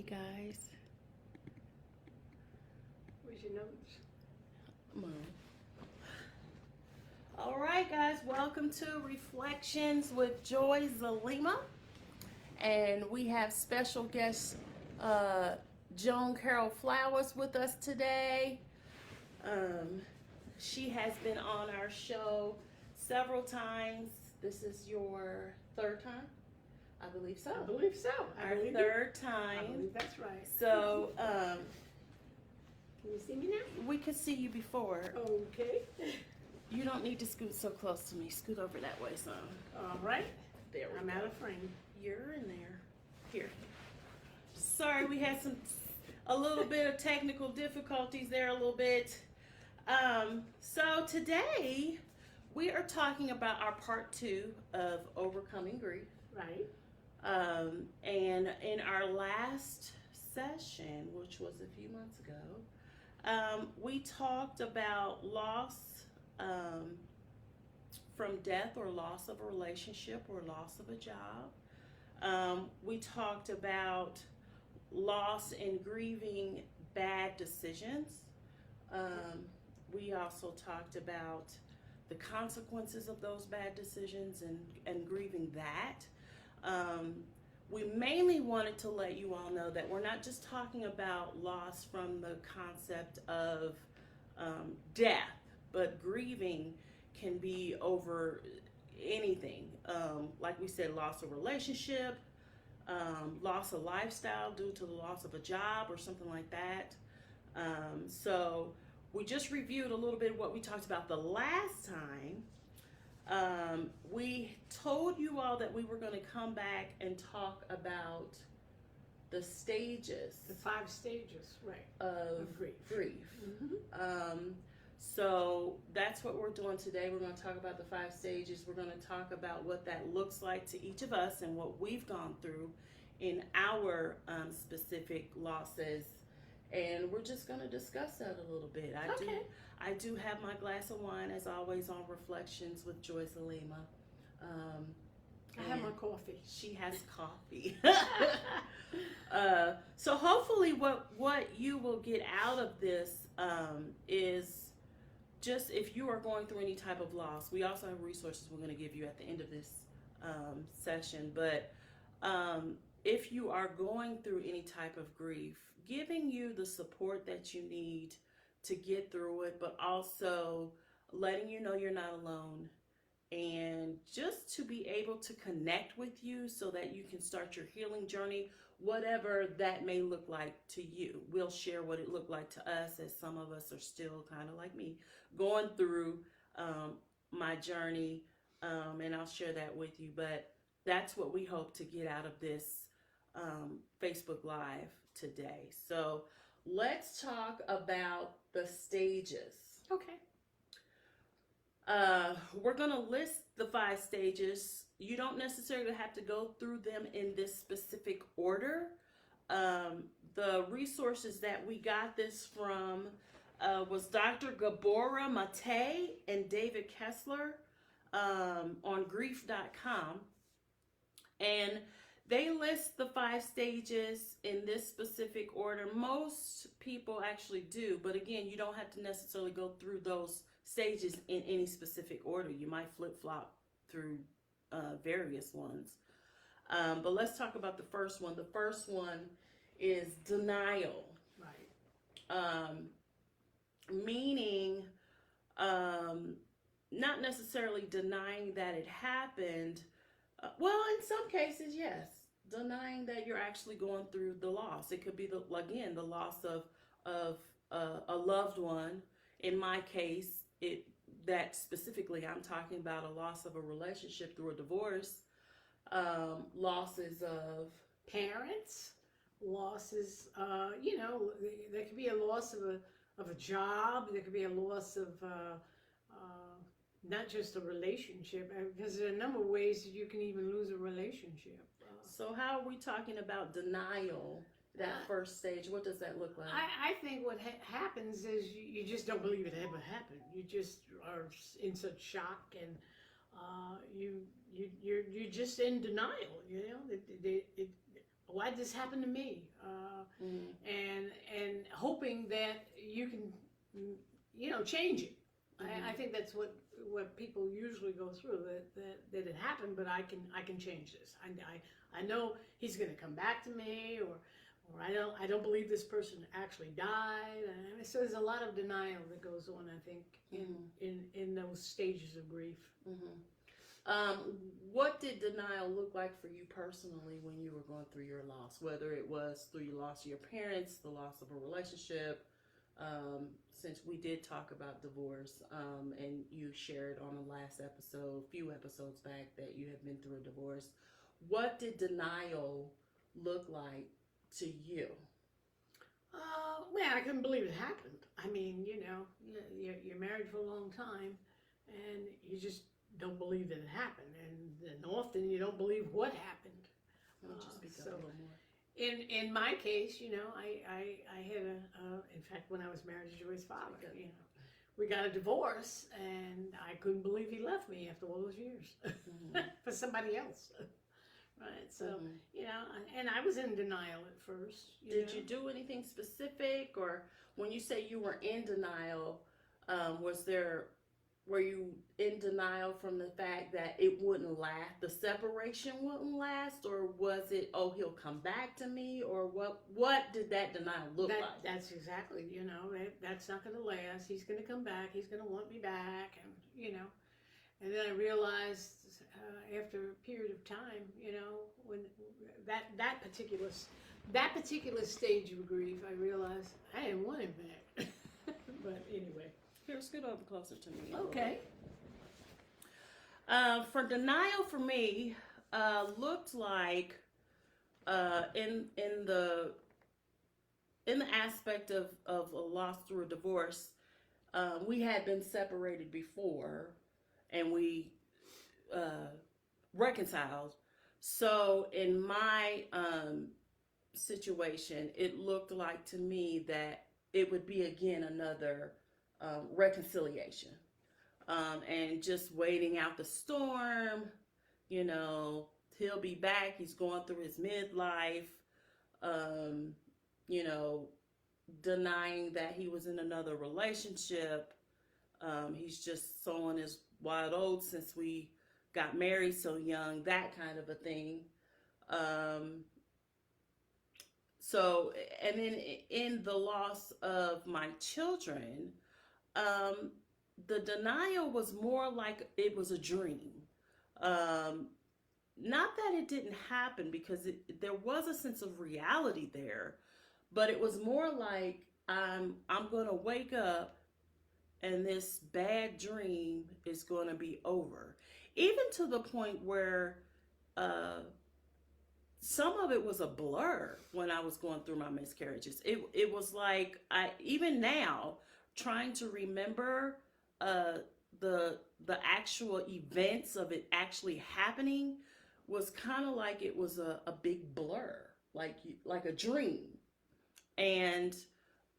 guys. Where's your notes? Come on. All right, guys. Welcome to Reflections with Joi-Zulema. And we have special guest Joan Carroll-Flowers with us today. She has been on our show several times. This is your third time? I believe so. I believe so. Our third time. I believe that's right. So, can you see me now? we could see you before. Okay. You don't need to scoot so close to me. Scoot over that way, son. All right. There we I'm go. out of frame. You're in there. Here. Sorry, we had a little bit of technical difficulties there, a little bit. So today we are talking about our part 2 of overcoming grief. Right. And in our last session, which was a few months ago, we talked about loss from death or loss of a relationship or loss of a job. We talked about loss and grieving bad decisions. We also talked about the consequences of those bad decisions and grieving that. We mainly wanted to let you all know that we're not just talking about loss from the concept of death, but grieving can be over anything. Like we said, loss of relationship, loss of lifestyle due to the loss of a job or something like that. So we just reviewed a little bit of what we talked about the last time. We told you all that we were going to come back and talk about the stages. The 5 stages, right. Of grief. Mm-hmm. So that's what we're doing today. We're going to talk about the 5 stages. We're going to talk about what that looks like to each of us and what we've gone through in our specific losses. And we're just going to discuss that a little bit. I do have my glass of wine, as always, on Reflections with Joi-Zulema. I have my coffee. She has coffee. So hopefully what you will get out of this is just if you are going through any type of loss. We also have resources we're going to give you at the end of this session. But if you are going through any type of grief, giving you the support that you need to get through it, but also letting you know you're not alone, and just to be able to connect with you so that you can start your healing journey, whatever that may look like to you. We'll share what it looked like to us, as some of us are still kind of like me going through my journey, and I'll share that with you. But that's what we hope to get out of this Facebook Live today. So let's talk about the stages. Okay. We're going to list the 5 stages. You don't necessarily have to go through them in this specific order. The resources that we got this from was Dr. Gabora Mate and David Kessler on grief.com. And they list the 5 stages in this specific order. Most people actually do, but again, you don't have to necessarily go through those stages in any specific order. You might flip-flop through various ones. But let's talk about the first one. The first one is denial. Right. Meaning, not necessarily denying that it happened. Well, in some cases, yes. Denying that you're actually going through the loss. It could be, the loss of a loved one. In my case, that specifically, I'm talking about a loss of a relationship through a divorce. Losses of parents, losses, there could be a loss of a job. There could be a loss of not just a relationship, because there are a number of ways that you can even lose a relationship. So how are we talking about denial, that first stage? What does that look like? I think what happens is you just don't believe it ever happened. You just are in such shock, and you're just in denial. Why did this happen to me? and hoping that you can, change it. I think that's what people usually go through, that it happened, but I can change this. I know he's going to come back to me, or I don't believe this person actually died. And so there's a lot of denial that goes on, I think, in those stages of grief. What did denial look like for you personally when you were going through your loss? Whether it was through your loss of your parents, the loss of a relationship, since we did talk about divorce, and you shared on the last episode, a few episodes back, that you had been through a divorce. What did denial look like to you? Well, I couldn't believe it happened. I mean, you're married for a long time, and you just don't believe that it happened, and often you don't believe what happened. Just speak up a little more. In my case, I had in fact, when I was married to Joy's father, we got a divorce, and I couldn't believe he left me after all those years for somebody else. Right, so and I was in denial at first. Did you do anything specific, or when you say you were in denial, were you in denial from the fact that it wouldn't last, the separation wouldn't last, or was it, oh, he'll come back to me, or what did that denial look like? That's exactly, that's not going to last. He's going to come back. He's going to want me back, and then I realized after a period of time, when that particular stage of grief, I realized I didn't want him back. But anyway. Here, scoot over closer to me. Okay. For denial for me, looked like in the aspect of a loss through a divorce, we had been separated before, and we reconciled. So in my situation, it looked like to me that it would be again another reconciliation, and just waiting out the storm. He'll be back. He's going through his midlife, denying that he was in another relationship. He's just sowing his wild oats since we got married so young, that kind of a thing. So, and then in the loss of my children, the denial was more like it was a dream. Not that it didn't happen, because there was a sense of reality there, but it was more like I'm going to wake up and this bad dream is going to be over. Even to the point where some of it was a blur when I was going through my miscarriages. It was like, even now, trying to remember the actual events of it actually happening was kind of like it was a big blur, like a dream. And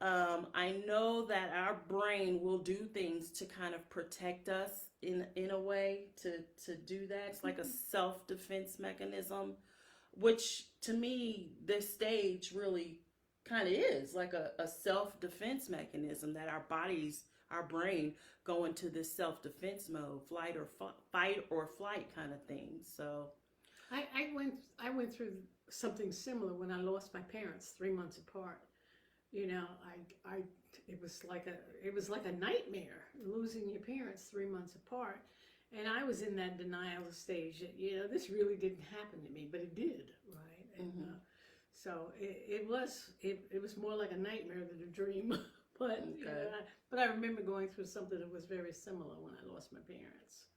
I know that our brain will do things to kind of protect us in a way to do that. It's like a self-defense mechanism, which to me, this stage really kind of is like a self-defense mechanism, that our bodies, our brain, go into this self-defense mode, fight or flight kind of thing. So I went through something similar when I lost my parents 3 months apart. It was like a nightmare, losing your parents 3 months apart. And I was in that denial stage that, this really didn't happen to me, but it did, right? And so it was more like a nightmare than a dream. But but I remember going through something that was very similar when I lost my parents.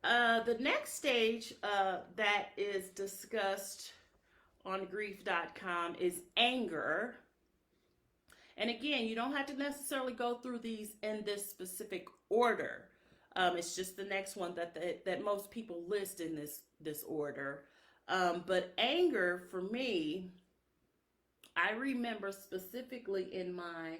The next stage that is discussed on grief.com is anger. And again, you don't have to necessarily go through these in this specific order. It's just the next one that most people list in this order. But anger, for me, I remember specifically in my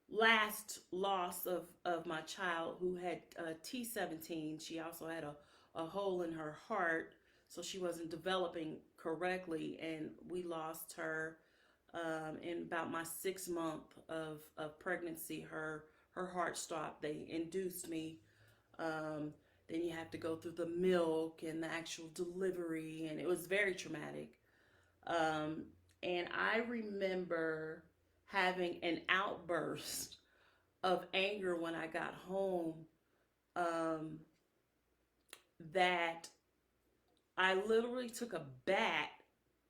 last loss of my child, who had T17. She also had a hole in her heart. so she wasn't developing correctly, and we lost her in about my 6 month of pregnancy. Her heart stopped. They induced me. Then you have to go through the milk and the actual delivery, and it was very traumatic. And I remember having an outburst of anger when I got home, that I literally took a bat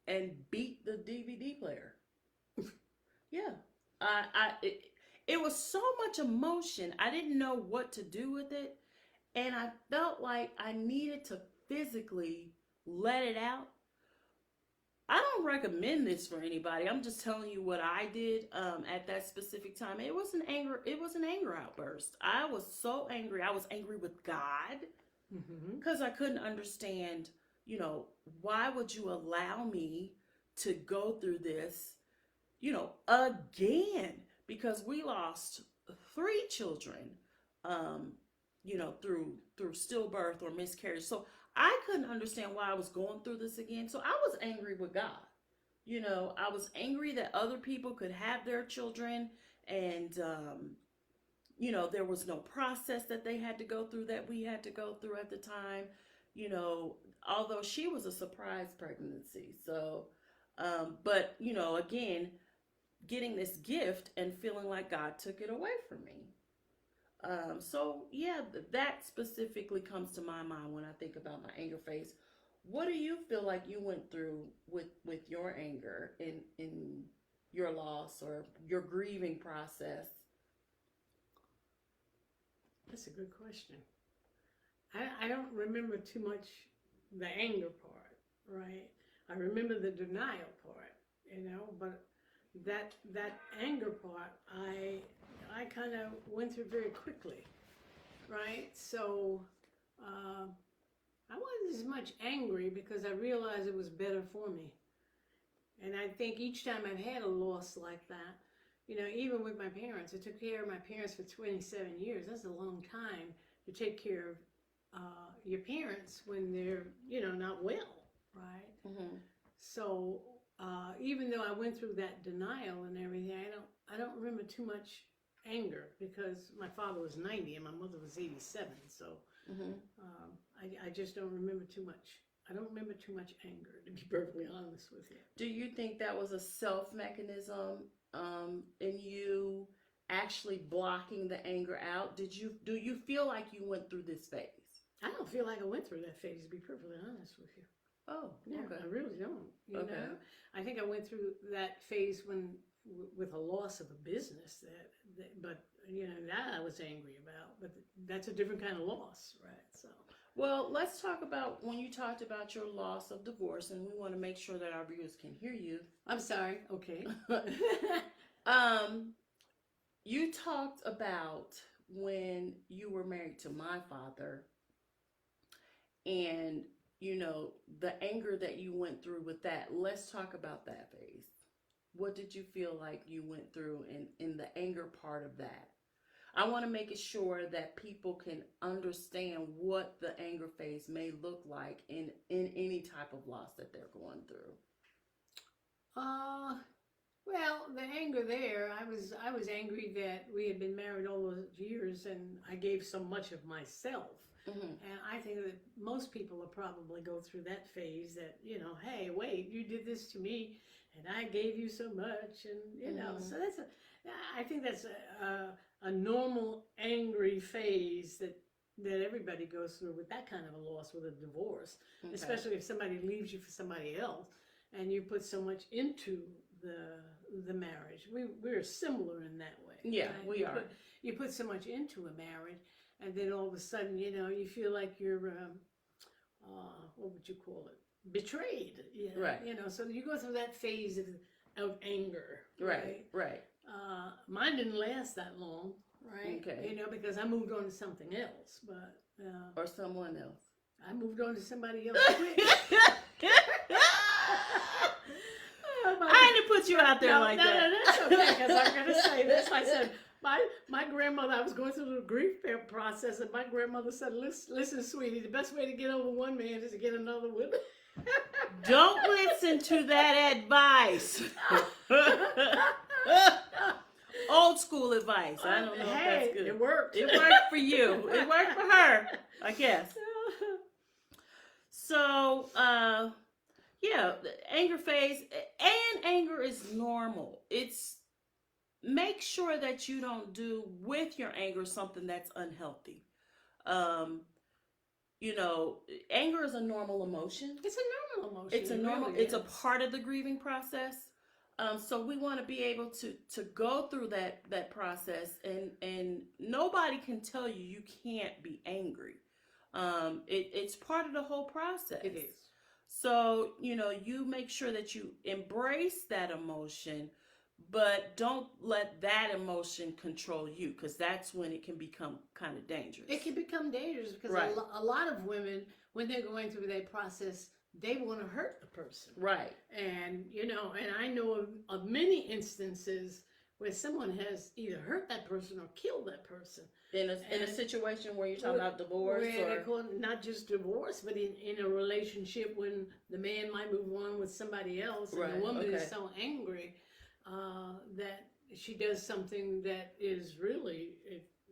and beat the DVD player. Yeah. It was so much emotion. I didn't know what to do with it. And I felt like I needed to physically let it out. I don't recommend this for anybody. I'm just telling you what I did at that specific time. It was an anger outburst. I was so angry. I was angry with God because I couldn't understand, why would you allow me to go through this, again? Because we lost 3 children, through stillbirth or miscarriage. So I couldn't understand why I was going through this again. So I was angry with God. I was angry that other people could have their children, and, there was no process that they had to go through that we had to go through at the time, although she was a surprise pregnancy. So, but, again, getting this gift and feeling like God took it away from me. So yeah, that specifically comes to my mind when I think about my anger phase. What do you feel like you went through with your anger in your loss or your grieving process? That's a good question. I don't remember too much the anger part, right? I remember the denial part, but that anger part, I kind of went through very quickly, right? So I wasn't as much angry because I realized it was better for me. And I think each time I've had a loss like that, even with my parents, I took care of my parents for 27 years. That's a long time to take care of your parents when they're, not well, right? Mm-hmm. So even though I went through that denial and everything, I don't remember too much anger because my father was 90 and my mother was 87. So I just don't remember too much. I don't remember too much anger, to be perfectly honest with you. Do you think that was a self mechanism in you actually blocking the anger out? Do you feel like you went through this phase? I don't feel like I went through that phase, to be perfectly honest with you. Oh, yeah, okay. I really don't. You know, I think I went through that phase with a loss of a business but that I was angry about. But that's a different kind of loss, right? So. Well, let's talk about when you talked about your loss of divorce, and we want to make sure that our viewers can hear you. I'm sorry. Okay. You talked about when you were married to my father, and the anger that you went through with that. Let's talk about that phase. What did you feel like you went through in the anger part of that? I want to make it sure that people can understand what the anger phase may look like in any type of loss that they're going through. Well, the anger there, I was angry that we had been married all those years and I gave so much of myself. Mm-hmm. And I think that most people will probably go through that phase that, hey, wait, you did this to me and I gave you so much, and so I think that's a normal angry phase that everybody goes through with that kind of a loss, with a divorce, especially if somebody leaves you for somebody else and you put so much into the marriage. We're similar in that way. Yeah, right? We are. You put so much into a marriage, and then all of a sudden, you feel like you're, what would you call it? Betrayed. Right. So you go through that phase of anger. Right. Mine didn't last that long, right? Okay. Because I moved on to something else, but. Or someone else. I moved on to somebody else. I didn't put you out there like that. No, that's okay, because I'm going to say this. I said, My grandmother, I was going through the grief process, and my grandmother said, listen, sweetie, the best way to get over one man is to get another one. Don't listen to that advice. Old school advice. I don't know if that's good. It worked. It worked for you. It worked for her, I guess. So, yeah, the anger phase, and anger is normal. It's make sure that you don't do with your anger something that's unhealthy. You know, anger is a normal emotion. It's a normal emotion. It's a normal. Really it's a part of the grieving process. So we want to be able to go through that process, and nobody can tell you you can't be angry. It's part of the whole process. It is. So, you know, you make sure that you embrace that emotion, but don't let that emotion control you, because that's when it can become kind of dangerous. It can become dangerous because right. a lot of women, when they're going through that process, they want to hurt the person. Right. And, you know, and I know of many instances where someone has either hurt that person or killed that person. In a situation where you're talking about divorce? Where they call it not just divorce, but in a relationship when the man might move on with somebody else, and the woman is so angry that she does something that is really,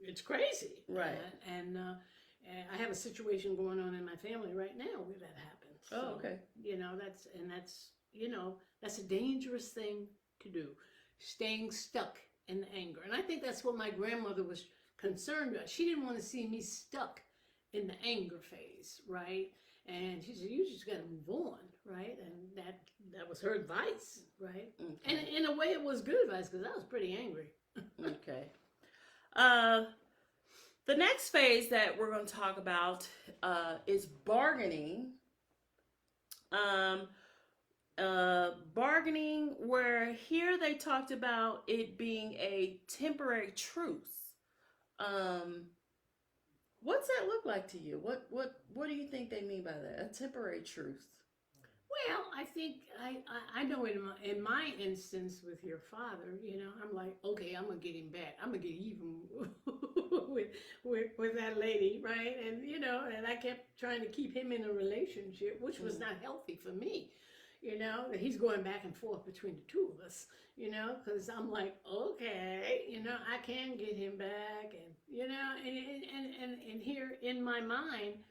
it's crazy. Right. And I have a situation going on in my family right now where that happens. Oh, okay. You know, that's a dangerous thing to do. Staying stuck in anger. And I think that's what my grandmother was concerned about. She didn't want to see me stuck in the anger phase, right? And she said, you just got to move on, right? And that was her advice, right? Okay. And in a way it was good advice because I was pretty angry. Okay. The next phase that we're going to talk about is bargaining. Bargaining, where here they talked about it being a temporary truce. What's that look like to you? What do you think they mean by that? A temporary truce? Well, I think I know in my instance with your father, you know, I'm like, okay, I'm gonna get him back. I'm gonna get even with that lady, right? And you know, and I kept trying to keep him in a relationship, which was not healthy for me. You know, he's going back and forth between the two of us. You know, because I'm like, okay, you know, I can get him back, and you know, and here in my mind,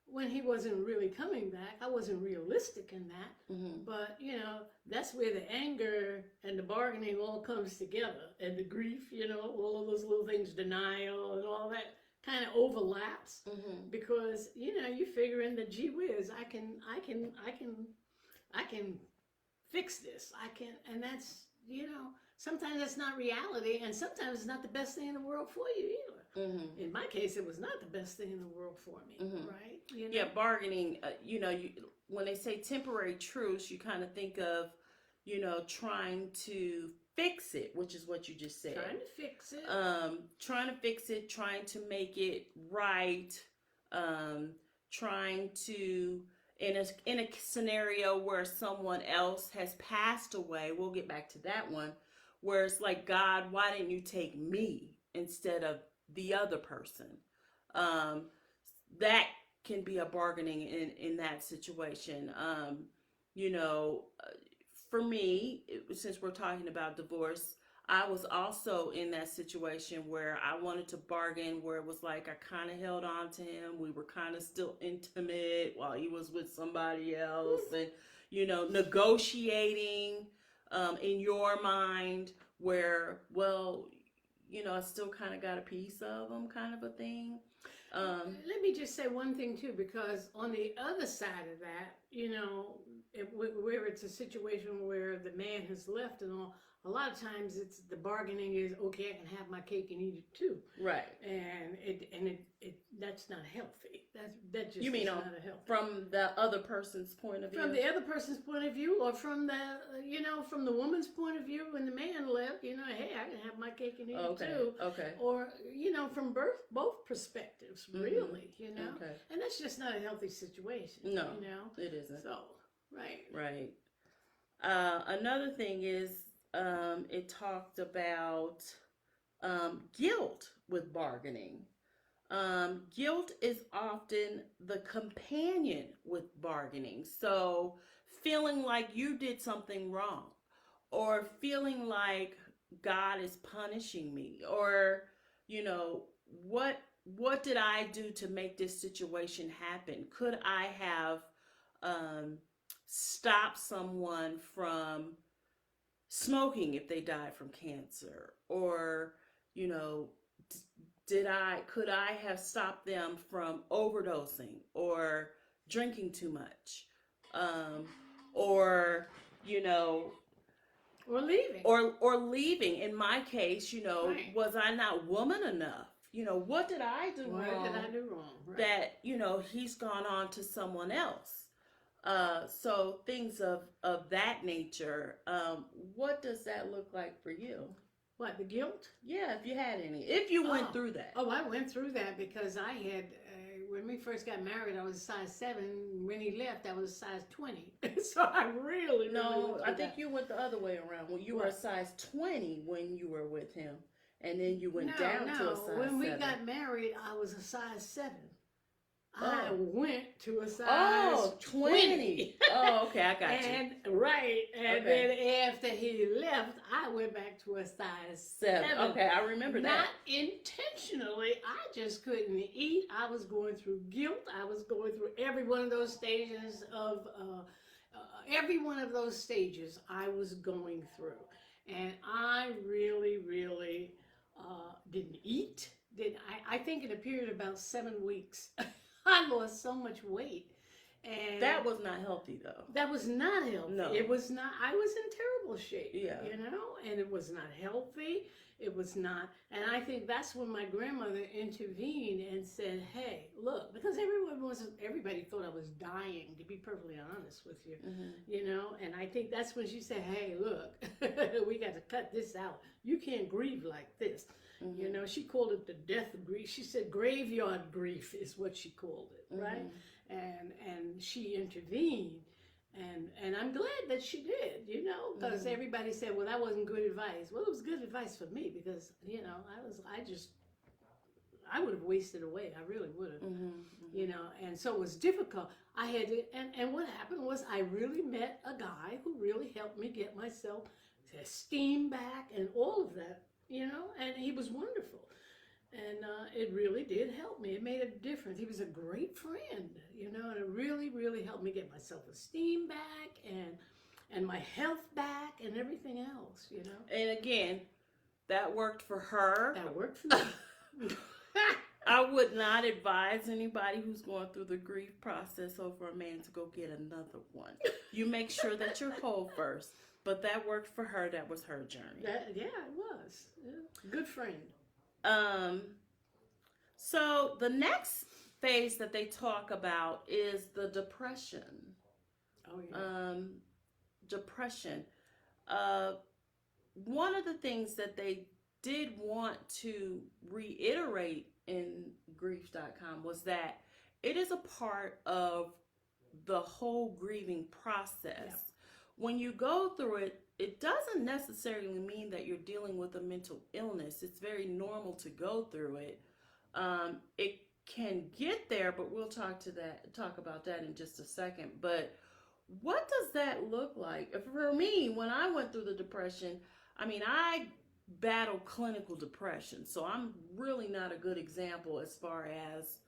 when he wasn't really coming back, I wasn't realistic in that. Mm-hmm. But, you know, that's where the anger and the bargaining all comes together. And the grief, you know, all of those little things, denial and all that kind of overlaps. Mm-hmm. Because, you know, you figure in the gee whiz, I can fix this. And that's, you know, sometimes that's not reality. And sometimes it's not the best thing in the world for you either. Mm-hmm. In my case, it was not the best thing in the world for me, mm-hmm. right? You know? Yeah, bargaining, you know, when they say temporary truce, you kind of think of, you know, trying to fix it, which is what you just said. Trying to fix it. Trying to fix it, trying to make it right, trying to, in a scenario where someone else has passed away, we'll get back to that one, where it's like, God, why didn't you take me instead of the other person? That can be a bargaining in that situation. You know, for me, since we're talking about divorce, I was also in that situation where I wanted to bargain, where it was like I kind of held on to him. We were kind of still intimate while he was with somebody else, and, you know, negotiating in your mind where, well, you know, I still kind of got a piece of them, kind of a thing. Let me just say one thing too, because on the other side of that, you know, where it's a situation where the man has left and all, a lot of times it's the bargaining is, okay, I can have my cake and eat it too. Right. And it that's not healthy. That just, you mean, is not a healthy. From the other person's point of view? From the other person's point of view, or from the, you know, from the woman's point of view when the man left, you know, hey, I can have my cake and eat it too. Okay. Or, you know, from both perspectives, really, you know. Okay. And that's just not a healthy situation. No, you know? It isn't. So, right. Right. Another thing is, it talked about guilt with bargaining. Guilt is often the companion with bargaining. So, feeling like you did something wrong, or feeling like God is punishing me, or you know what did I do to make this situation happen? Could I have um, stopped someone from smoking if they died from cancer, or you know did I could I have stopped them from overdosing or drinking too much, um, or you know Or leaving. or leaving? In my case, Right. was I not woman enough? What did I do What did wrong I do wrong? Right. that he's gone on to someone else? So things of that nature. What does that look like for you? What, the guilt? Yeah, if you had any, if you went through that. Oh, I went through that because I had, when we first got married, I was a size 7. When he left, I was a size 20. So I really, No, went I through think that. you went the other way around. When you were a What? size 20 when you were with him, and then you went No, down to a no. size When we 7. got married, I was a size 7. I Oh. went to a size Oh, 20. Oh, okay, I got you. And right, and Okay. then after he left, I went back to a size 7. 7. Okay, I remember Not that. intentionally. I just couldn't eat. I was going through guilt. I was going through every one of those stages of every one of those stages I was going through, and I really, really didn't eat. I think in a period of about 7 weeks, I lost so much weight. And That was not healthy, though. that was not healthy. No. It was not. I was in terrible shape. Yeah. And it was not healthy. It was not. And I think that's when my grandmother intervened and said, "Hey, look," because everybody thought I was dying. To be perfectly honest with you, Mm-hmm. And I think that's when she said, "Hey, look, we got to cut this out. You can't grieve like this." Mm-hmm. She called it the death of grief. She said graveyard grief is what she called it, right? Mm-hmm. And she intervened, and I'm glad that she did, because everybody said, well, that wasn't good advice. Well, it was good advice for me because I would have wasted away. I really would have, and so it was difficult. I had to, and what happened was I really met a guy who really helped me get myself esteem back and all of that, and he was wonderful. And it really did help me. It made a difference. He was a great friend, and it really, really helped me get my self-esteem back and my health back and everything else, And again, that worked for her. That worked for me. I would not advise anybody who's going through the grief process over a man to go get another one. You make sure that you're whole first. But that worked for her. That was her journey. Yeah, it was. Yeah. Good friend. So the next phase that they talk about is the depression. Oh yeah. Depression. One of the things that they did want to reiterate in grief.com was that it is a part of the whole grieving process. Yep. When you go through it, it doesn't necessarily mean that you're dealing with a mental illness. It's very normal to go through it. It can get there, but we'll talk about that in just a second. But what does that look like? For me, when I went through the depression, I battled clinical depression, so I'm really not a good example as far as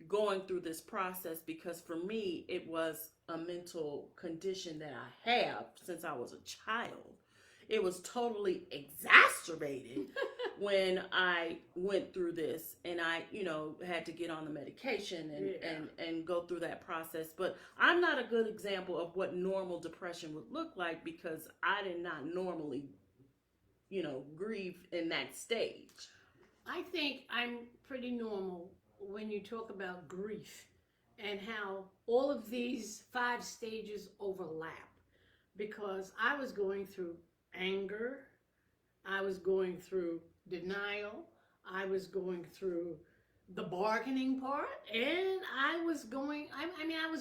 going through this process, because for me it was a mental condition that I have since I was a child. It was totally exacerbated when I went through this, and I had to get on the medication and go through that process. But I'm not a good example of what normal depression would look like, because I did not normally grieve in that stage. I think I'm pretty normal when you talk about grief and how all of these 5 stages overlap, because I was going through anger, I was going through denial, I was going through the bargaining part, and I was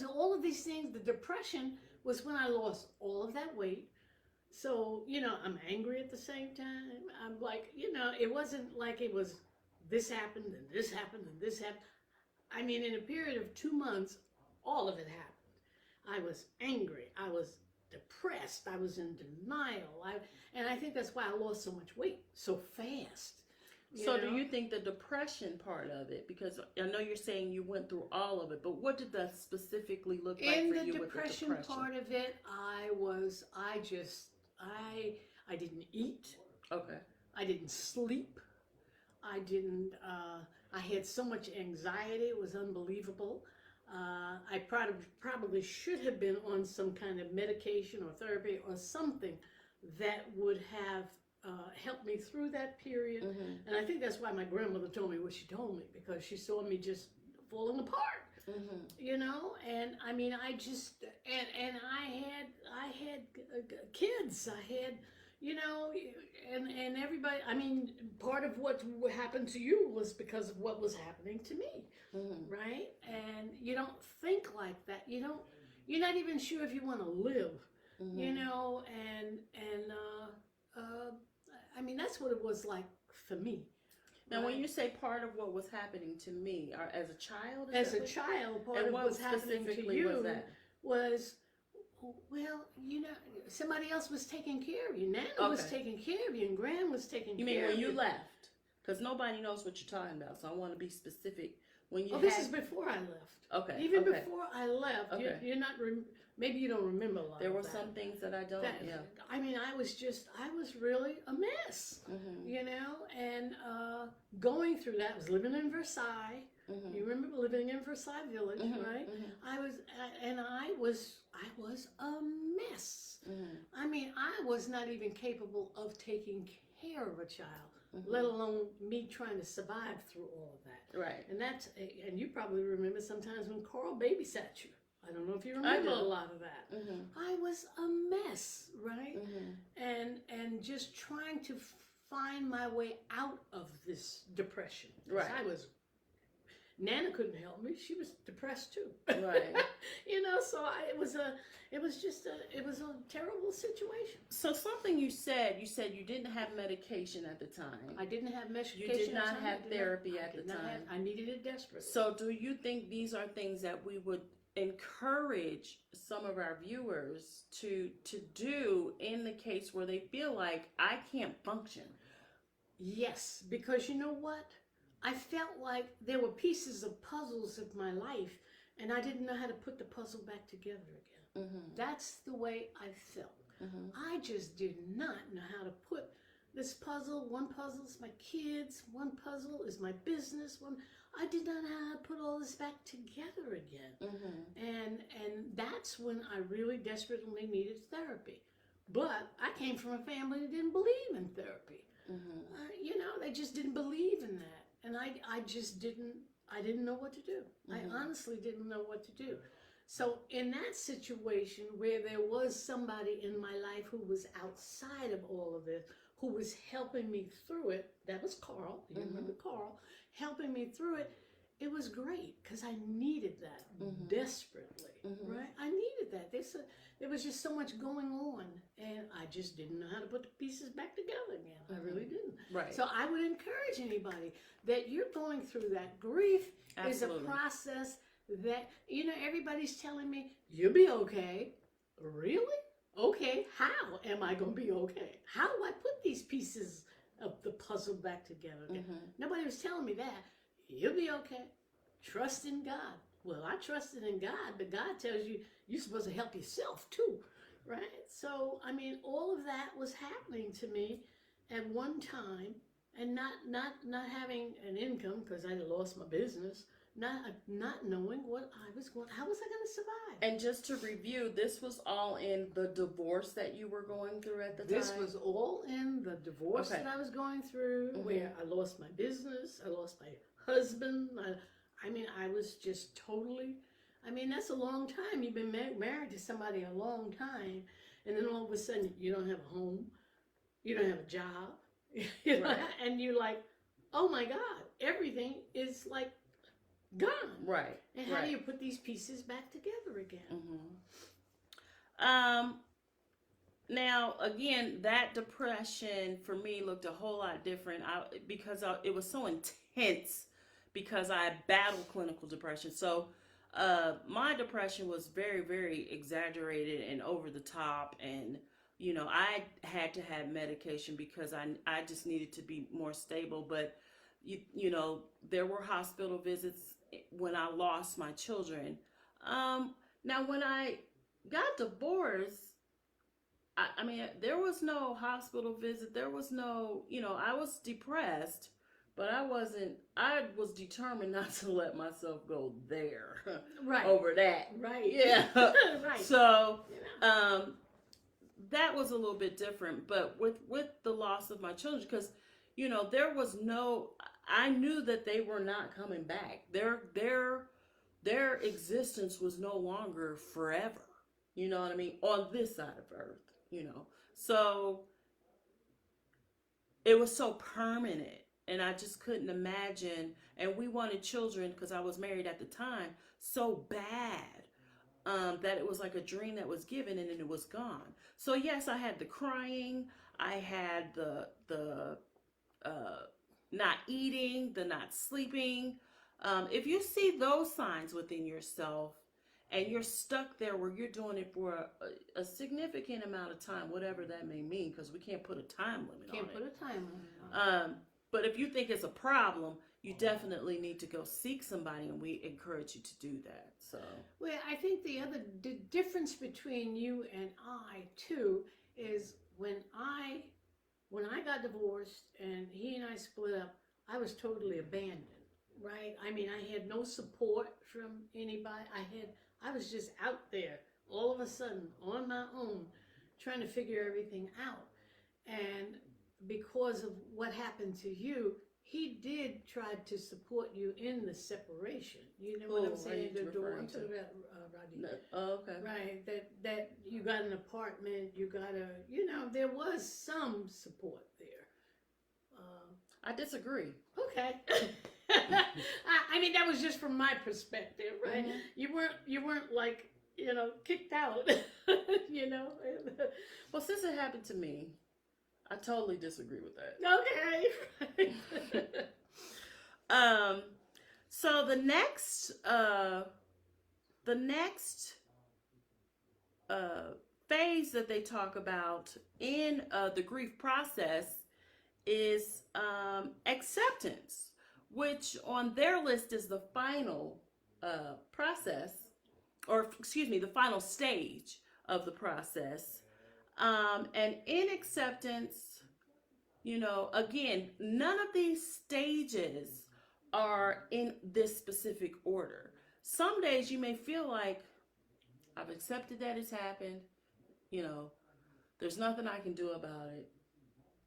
all of these things. The depression was when I lost all of that weight, So, I'm angry at the same time. I'm like, it wasn't like it was this happened and this happened and this happened. I mean, in a period of 2 months, all of it happened. I was angry. I was depressed. I was in denial. And I think that's why I lost so much weight so fast. So do you think the depression part of it, because I know you're saying you went through all of it, but what did that specifically look like for you with the depression? In the depression part of it, I didn't eat. Okay. I didn't sleep. I had so much anxiety, it was unbelievable. I probably should have been on some kind of medication or therapy or something that would have helped me through that period. Mm-hmm. And I think that's why my grandmother told me what she told me, because she saw me just falling apart. Mm-hmm. And I mean, and I had kids. I had, and everybody, I mean, part of what happened to you was because of what was happening to me, Mm-hmm. right? And you don't think like that. You're not even sure if you want to live, Mm-hmm. I mean, that's what it was like for me. Now, right? when you say part of what was happening to me, or as a child, Part of what was happening to you was well, somebody else was taking care of you. Nana was taking care of you, and Gran was taking care of you. You mean when you left? Because nobody knows what you're talking about, so I want to be specific. When you this is before I left. Okay. Even before I left, Okay. you're not. Maybe you don't remember a lot. There were of that. some things that I don't. Yeah. I mean, I was really a mess. Mm-hmm. And going through that, I was living in Versailles. Mm-hmm. You remember living in Versailles Village, Mm-hmm. right? Mm-hmm. I was a mess. Mm-hmm. I mean, I was not even capable of taking care of a child, Mm-hmm. let alone me trying to survive through all of that. Right. And you probably remember sometimes when Carl babysat you. I don't know if you remember a lot of that. Mm-hmm. I was a mess, right? Mm-hmm. And just trying to find my way out of this depression. Right. Nana couldn't help me. She was depressed too. Right. So it was a terrible situation. So something you said you didn't have medication at the time. I didn't have medication. You did not have therapy at the time. I needed it desperately. So do you think these are things that we would encourage some of our viewers to do in the case where they feel like I can't function? Yes, because you know what? I felt like there were pieces of puzzles of my life, and I didn't know how to put the puzzle back together again. Mm-hmm. That's the way I felt. Mm-hmm. I just did not know how to put this puzzle. One puzzle is my kids. One puzzle is my business. I did not know how to put all this back together again. Mm-hmm. And that's when I really desperately needed therapy. But I came from a family that didn't believe in therapy. Mm-hmm. They just didn't believe in that. And I didn't know what to do. Mm-hmm. I honestly didn't know what to do. So in that situation where there was somebody in my life who was outside of all of this, who was helping me through it, that was Carl. You remember Carl? Helping me through it. It was great because I needed that desperately, right? I needed that. There was just so much going on, and I just didn't know how to put the pieces back together again. I really didn't. Right. So I would encourage anybody that you're going through that. Grief is a process that, everybody's telling me, you'll be okay. Really? Okay, how am I going to be okay? How do I put these pieces of the puzzle back together again? Nobody was telling me that. You'll be okay. Trust in God. Well, I trusted in God, but God tells you you're supposed to help yourself too, right? So, I mean, all of that was happening to me at one time, and not having an income because I lost my business, not knowing how was I going to survive? And just to review, this was all in the divorce that you were going through at the time? This was all in the divorce that I was going through, where I lost my business, I lost my husband. I was just totally, that's a long time. You've been married to somebody a long time, and then all of a sudden you don't have a home, you don't have a job, and you're like, oh my God, everything is like gone. Right. And how do you put these pieces back together again? Now, again, that depression for me looked a whole lot different because it was so intense because I battled clinical depression. So, my depression was very, very exaggerated and over the top. And, I had to have medication because I just needed to be more stable. But, there were hospital visits when I lost my children. Now, when I got divorced, I mean, there was no hospital visit. There was no, I was depressed, but I was determined not to let myself go there Right. over that. Right. Yeah. Right. So, that was a little bit different, but with the loss of my children, because, there was I knew that they were not coming back. Their existence was no longer forever. You know what I mean? On this side of earth. So it was so permanent, and I just couldn't imagine. And we wanted children because I was married at the time so bad, that it was like a dream that was given and then it was gone. So yes, I had the crying, I had the not eating, the not sleeping. If you see those signs within yourself, and you're stuck there where you're doing it for a significant amount of time, whatever that may mean, because we can't put a time limit on it. Can't put a time limit on it. But if you think it's a problem, you definitely need to go seek somebody, and we encourage you to do that. So, well, I think the difference between you and I too is when I got divorced and he and I split up, I was totally abandoned. Right? I mean, I had no support from anybody. I was just out there all of a sudden on my own trying to figure everything out. And because of what happened to you, he did try to support you in the separation. You know what I'm saying? I'm talking about Rodney. No. Oh, okay. Right. That you got an apartment, you got there was some support there. I disagree. Okay. I mean, that was just from my perspective, right? Mm-hmm. You weren't like, kicked out, Well, since it happened to me, I totally disagree with that. Okay. So the next phase that they talk about in the grief process is acceptance, which on their list is the final process, or excuse me, the final stage of the process. And in acceptance, again, none of these stages are in this specific order. Some days you may feel like, I've accepted that it's happened, there's nothing I can do about it,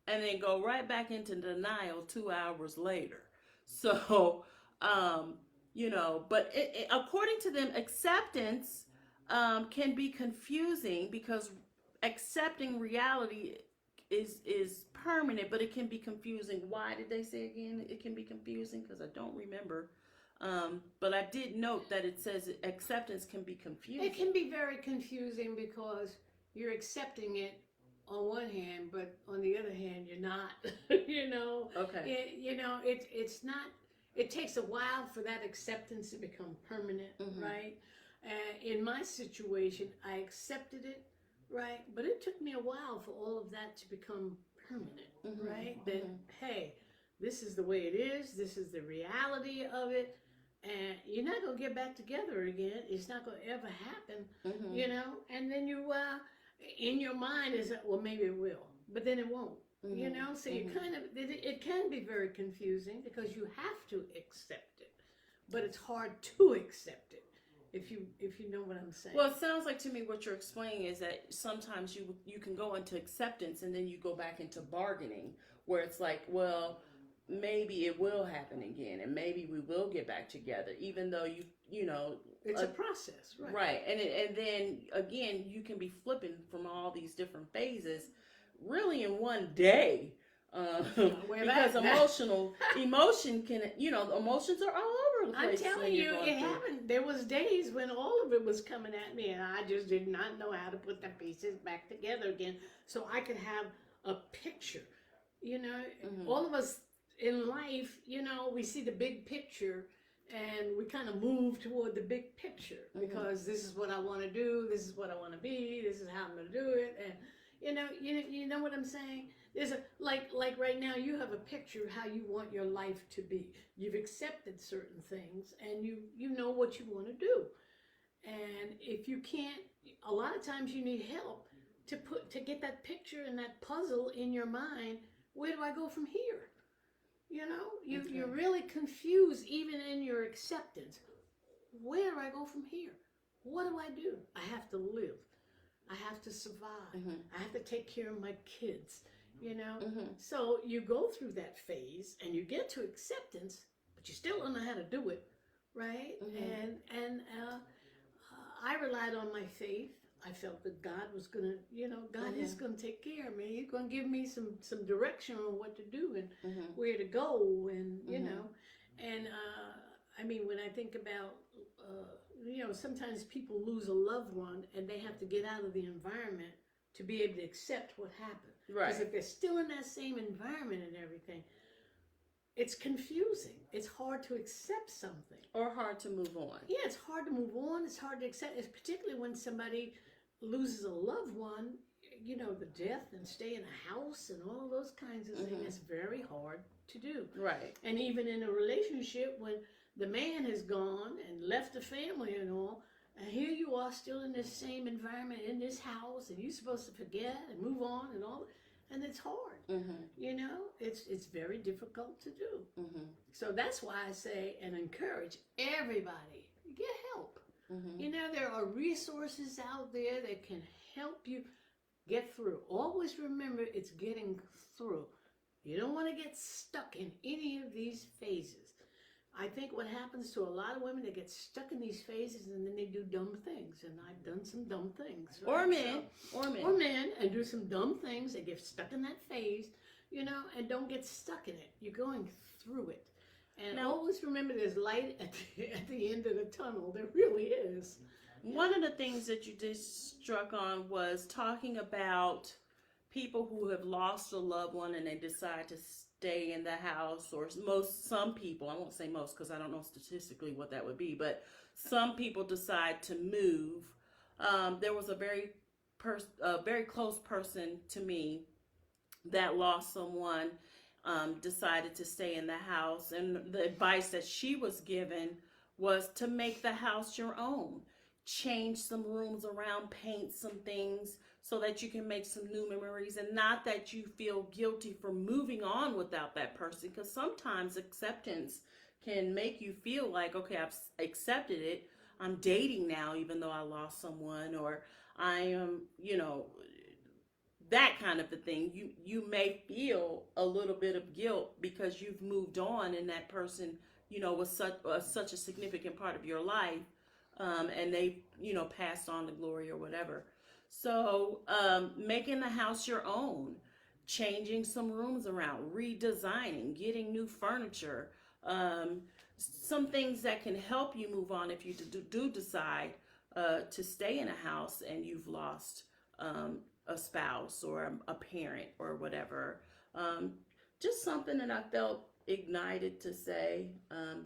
and then go right back into denial 2 hours later. So, but according to them, acceptance can be confusing because accepting reality is permanent, but it can be confusing. Why did they say again it can be confusing? Because I don't remember. But I did note that it says acceptance can be confusing. It can be very confusing because you're accepting it on one hand, but on the other hand, you're not. Okay. It's not. It takes a while for that acceptance to become permanent, right? In my situation, I accepted it, right? But it took me a while for all of that to become permanent, right? That, hey, this is the way it is. This is the reality of it. And you're not going to get back together again. It's not going to ever happen, And then you, in your mind is that, well, maybe it will. But then it won't. So you kind of, it can be very confusing because you have to accept it, but it's hard to accept it if you know what I'm saying. Well, it sounds like to me what you're explaining is that sometimes you can go into acceptance and then you go back into bargaining, where it's like, well, maybe it will happen again, and maybe we will get back together, even though it's a process, right? Right, and then again, you can be flipping from all these different phases, really in one day, because emotion can, emotions are all over over the I'm place. telling when you, you're going it through. happened. There was days when all of it was coming at me, and I just did not know how to put the pieces back together again, so I could have a picture. You know, all of us in life, you know, we see the big picture, and we kind of move toward the big picture because this is what I want to do, this is what I want to be, this is how I'm going to do it, and you know what I'm saying? There's a like right now you have a picture of how you want your life to be. You've accepted certain things, and you know what you want to do. And if you can't, a lot of times you need help to get that picture and that puzzle in your mind. Where do I go from here? You know, you're really confused even in your acceptance. Where do I go from here? What do I do? I have to live. I have to survive. I have to take care of my kids, you know? So you go through that phase and you get to acceptance, but you still don't know how to do it, right? And I relied on my faith. I felt that God was going to, you know, God is going to take care of me. He's going to give me some direction on what to do and where to go and, you know. And, I mean, when I think about, you know, sometimes people lose a loved one and they have to get out of the environment to be able to accept what happened. Right. Because if they're still in that same environment and everything, it's confusing. It's hard to accept something. Or hard to move on. Yeah, it's hard to move on. It's hard to accept. It's particularly when somebody loses a loved one, you know, the death and stay in a house and all of those kinds of things. It's very hard to do. Right. And even in a relationship when the man has gone and left the family and all, and here you are still in this same environment in this house, and you're supposed to forget and move on and all, and it's hard. You know, it's very difficult to do. So that's why I say and encourage everybody, get help. You know, there are resources out there that can help you get through. Always remember, it's getting through. You don't want to get stuck in any of these phases. I think what happens to a lot of women, they get stuck in these phases and then they do dumb things. And I've done some dumb things. Right? Or men, and do some dumb things. They get stuck in that phase, you know, and don't get stuck in it. You're going through it. And now, always remember there's light at the end of the tunnel. There really is. One of the things that you just struck on was talking about people who have lost a loved one and they decide to stay in the house, or some people, I won't say most because I don't know statistically what that would be, but some people decide to move. There was a very close person to me that lost someone, decided to stay in the house, and the advice that she was given was to make the house your own. Change some rooms around, paint some things so that you can make some new memories, and not that you feel guilty for moving on without that person, because sometimes acceptance can make you feel like, okay, I've accepted it. I'm dating now even though I lost someone, or I am, you know, that kind of a thing. You may feel a little bit of guilt because you've moved on and that person, you know, was such a significant part of your life, and they, you know, passed on to glory or whatever. So making the house your own, changing some rooms around, redesigning, getting new furniture, some things that can help you move on if you do decide to stay in a house and you've lost a spouse or a parent or whatever. Just something that I felt ignited to say.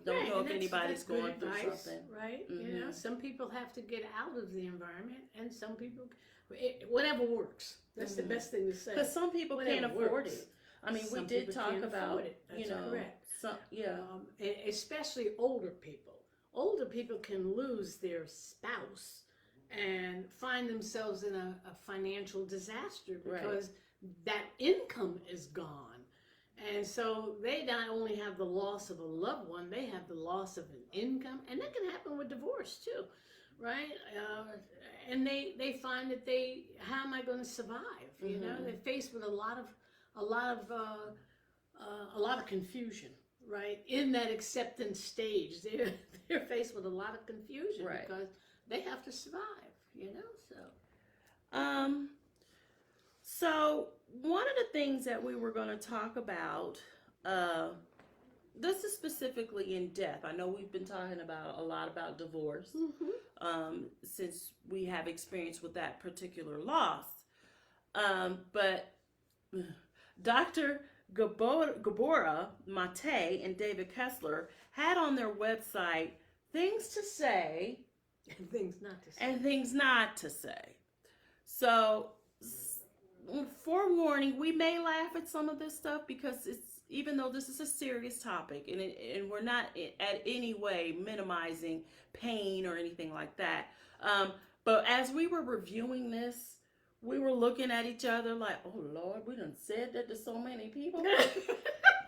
Don't know if anybody's going through something. Right? You know, some people have to get out of the environment, and some people, whatever works. That's the best thing to say. Because some people can't afford it. I mean, Some we did people talk can't about, afford it. That's you know, correct. Yeah. Especially older people. Older people can lose their spouse and find themselves in a financial disaster because that income is gone. And so they not only have the loss of a loved one, they have the loss of an income. And that can happen with divorce too, right? And they find that how am I going to survive? You know, they're faced with a lot of confusion, right? In that acceptance stage, they're faced with a lot of confusion because they have to survive, you know, so. So one of the things that we were going to talk about this is specifically in death. I know we've been talking about a lot about divorce since we have experience with that particular loss. But Dr. Gabora Mate and David Kessler had on their website things to say And things not to say. and things not to say. So, forewarning, we may laugh at some of this stuff because it's, even though this is a serious topic, and we're not at any way minimizing pain or anything like that. But as we were reviewing this, we were looking at each other like, oh Lord, we done said that to so many people.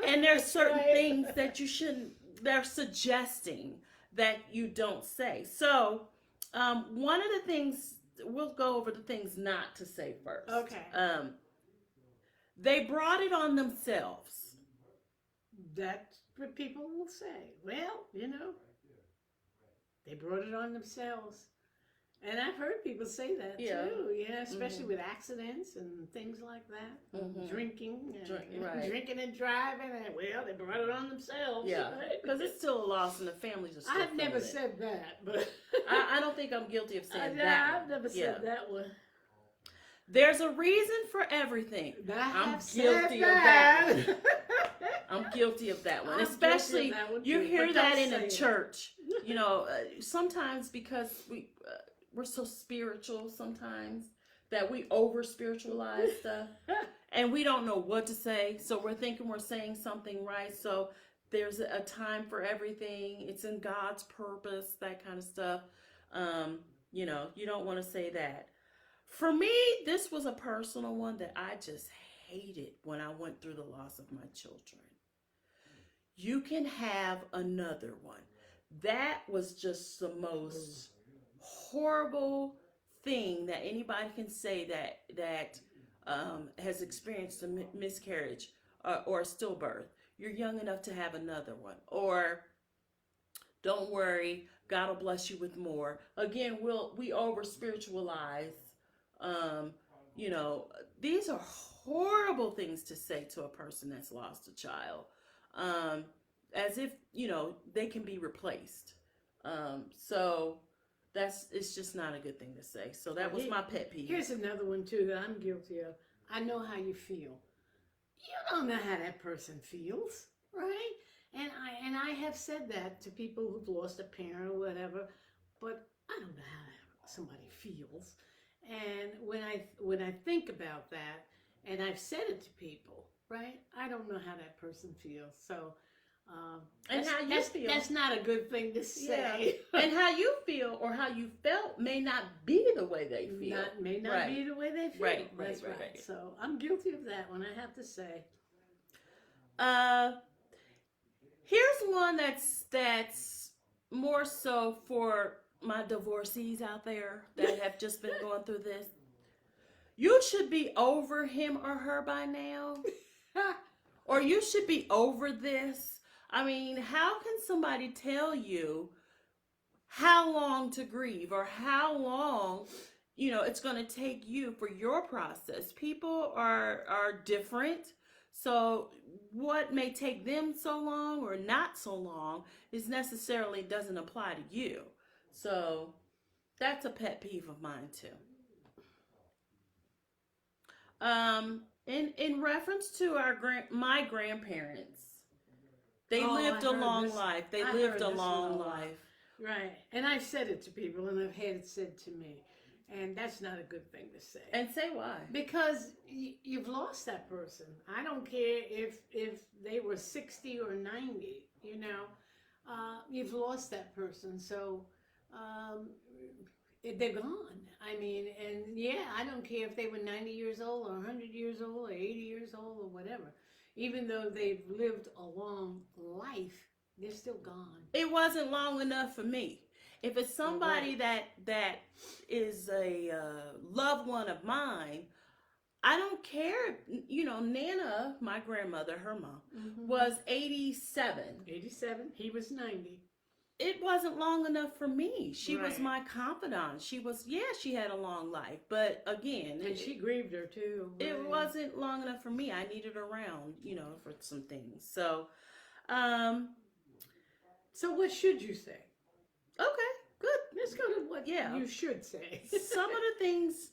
And there's certain things that you shouldn't, they're suggesting that you don't say. So, one of the things, we'll go over the things not to say first. Okay. They brought it on themselves. That's what people will say. Well, they brought it on themselves. And I've heard people say that too, especially with accidents and things like that. Drinking and driving, and well, they brought it on themselves. Yeah, because it's still a loss and the families are still I've never feeling it. said that, but I don't think I'm guilty of saying that. I've never said that one. There's a reason for everything. I'm guilty of that one. I'm guilty of that one. I'm Especially, guilty of that one you too, hear but that don't in a say church. Sometimes because we're so spiritual sometimes that we over spiritualize stuff and we don't know what to say. So we're thinking we're saying something right. So there's a time for everything. It's in God's purpose, that kind of stuff. You don't want to say that. For me, this was a personal one that I just hated when I went through the loss of my children. You can have another one. That was just the most horrible thing that anybody can say that has experienced a miscarriage or a stillbirth. You're young enough to have another one. Or don't worry, God will bless you with more. Again, we over spiritualize. These are horrible things to say to a person that's lost a child. As if, they can be replaced. So it's just not a good thing to say. So that was my pet peeve. Here's another one too that I'm guilty of. I know how you feel. You don't know how that person feels, right? And I have said that to people who've lost a parent or whatever, but I don't know how somebody feels. And when I think about that, and I've said it to people, right? I don't know how that person feels. So, and how you feel. That's not a good thing to say. Yeah. And how you feel or how you felt may not be the way they feel. May not be the way they feel. Right. That's right. So I'm guilty of that one, I have to say. Here's one that's more so for my divorcees out there that have just been going through this. You should be over him or her by now. Or you should be over this. I mean, how can somebody tell you how long to grieve or how long, it's going to take you for your process? People are different. So what may take them so long or not so long necessarily doesn't apply to you. So that's a pet peeve of mine too. In reference to my grandparents, they lived a long life. They lived a long life. Right. And I've said it to people and I've had it said to me. And that's not a good thing to say. And say why? Because you've lost that person. I don't care if they were 60 or 90, you've lost that person. So they're gone. I mean, and I don't care if they were 90 years old or 100 years old or 80 years old or whatever. Even though they've lived a long life, they're still gone. It wasn't long enough for me. If it's somebody that is a loved one of mine, I don't care. Nana, my grandmother, her mom, was 87. 87. He was 90. It wasn't long enough for me. She was my confidant. She had a long life. But again. And she grieved her too. It wasn't long enough for me. I needed her around, for some things. So, Um, So what should you say? okay, good. Let's go to what Yeah. you should say. Some of the things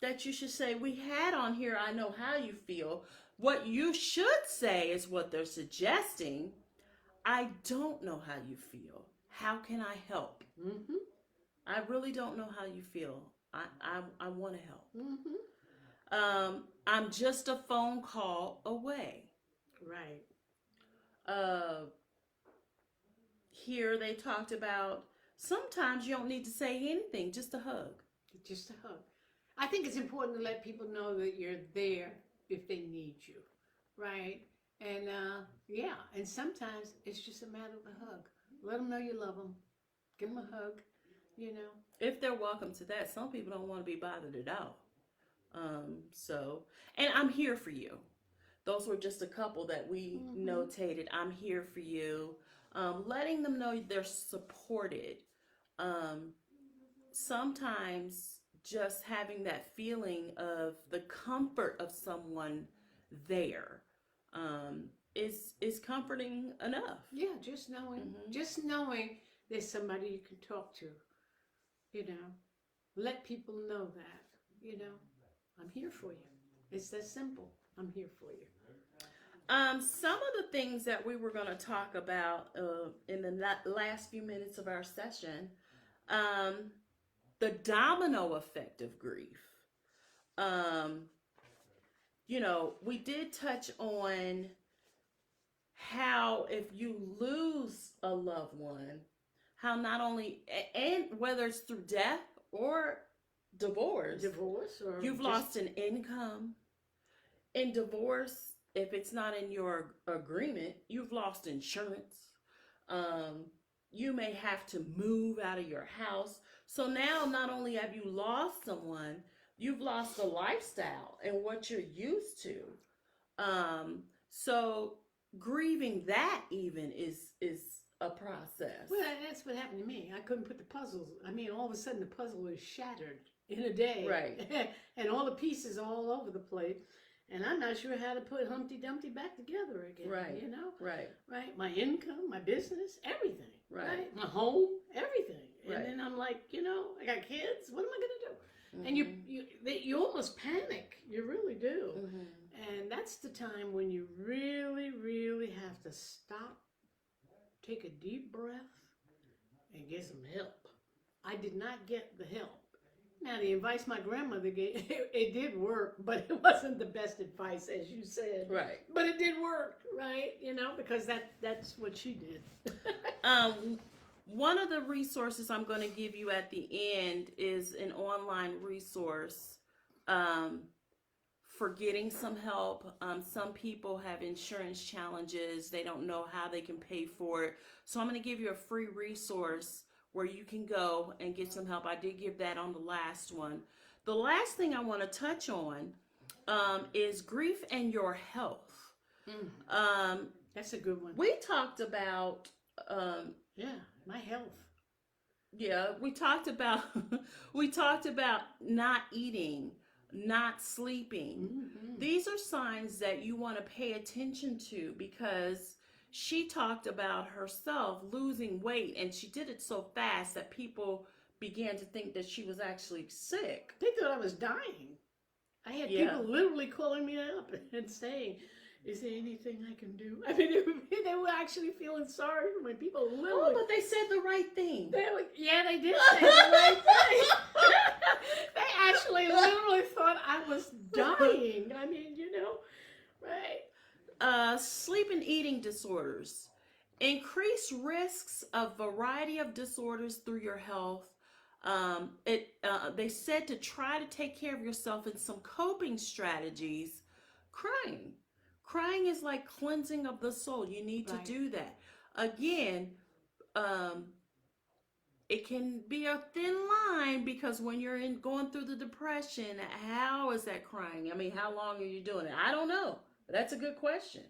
that you should say we had on here, I know how you feel. What you should say is what they're suggesting. I don't know how you feel. How can I help? Mm-hmm. I really don't know how you feel. I want to help. Mm-hmm. I'm just a phone call away. Right. Uh, Here they talked about sometimes you don't need to say anything, just a hug. Just a hug. I think it's important to let people know that you're there if they need you, right? And yeah, and sometimes it's just a matter of a hug. Let them know you love them. Give them a hug, you know. If they're welcome to that, some people don't want to be bothered at all. And I'm here for you. Those were just a couple that we notated. I'm here for you. Letting them know they're supported. Sometimes just having that feeling of the comfort of someone there is comforting enough. Yeah, just knowing there's somebody you can talk to, you know. Let people know that, you know, I'm here for you. It's that simple. I'm here for you. Some of the things that we were going to talk about in the last few minutes of our session, the domino effect of grief. We did touch on how if you lose a loved one, how not only, and whether it's through death or divorce, Or you've lost an income. In divorce, if it's not in your agreement, you've lost insurance. You may have to move out of your house. So now not only have you lost someone, you've lost a lifestyle and what you're used to. So grieving that even is a process. Well, that's what happened to me. I couldn't put the puzzles. I mean, all of a sudden the puzzle was shattered in a day. Right. And all the pieces all over the place. And I'm not sure how to put Humpty Dumpty back together again. Right. You know? Right. Right. My income, my business, everything. Right. My home, everything. Right. And then I'm like, I got kids. What am I going to do? Mm-hmm. And you almost panic. You really do. Mm-hmm. And that's the time when you really, really have to stop, take a deep breath, and get some help. I did not get the help. Now, the advice my grandmother gave, it did work, but it wasn't the best advice, as you said. Right. But it did work, right? Because that's what she did. One of the resources I'm going to give you at the end is an online resource for getting some help. Some people have insurance challenges. They don't know how they can pay for it. So I'm going to give you a free resource where you can go and get some help. I did give that on the last one. The last thing I want to touch on is grief and your health. That's a good one. We talked about... my health. Yeah, we talked about not eating, not sleeping. Mm-hmm. These are signs that you want to pay attention to because she talked about herself losing weight, and she did it so fast that people began to think that she was actually sick. They thought I was dying. I had people literally calling me up and saying, "Is there anything I can do?" I mean, they were actually feeling sorry for me. People literally... Oh, but they said the right thing. They did say the right thing. They actually literally thought I was dying. I mean, right? Sleep and eating disorders. Increased risks of variety of disorders through your health. They said to try to take care of yourself in some coping strategies. Crying is like cleansing of the soul. You need to do that. Again, it can be a thin line because when you're going through the depression, how is that crying? I mean, how long are you doing it? I don't know. That's a good question.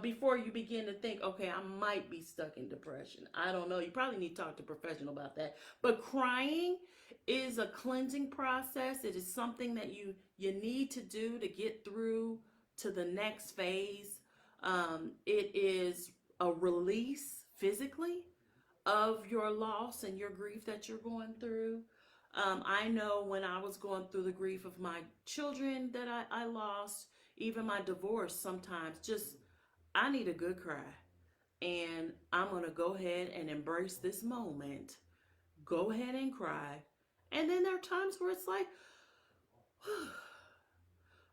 Before you begin to think, okay, I might be stuck in depression. I don't know. You probably need to talk to a professional about that. But crying is a cleansing process. It is something that you need to do to get through to the next phase. It is a release physically of your loss and your grief that you're going through. I know when I was going through the grief of my children that I lost, even my divorce, sometimes just I need a good cry. And I'm going to go ahead and embrace this moment. Go ahead and cry. And then there are times where it's like,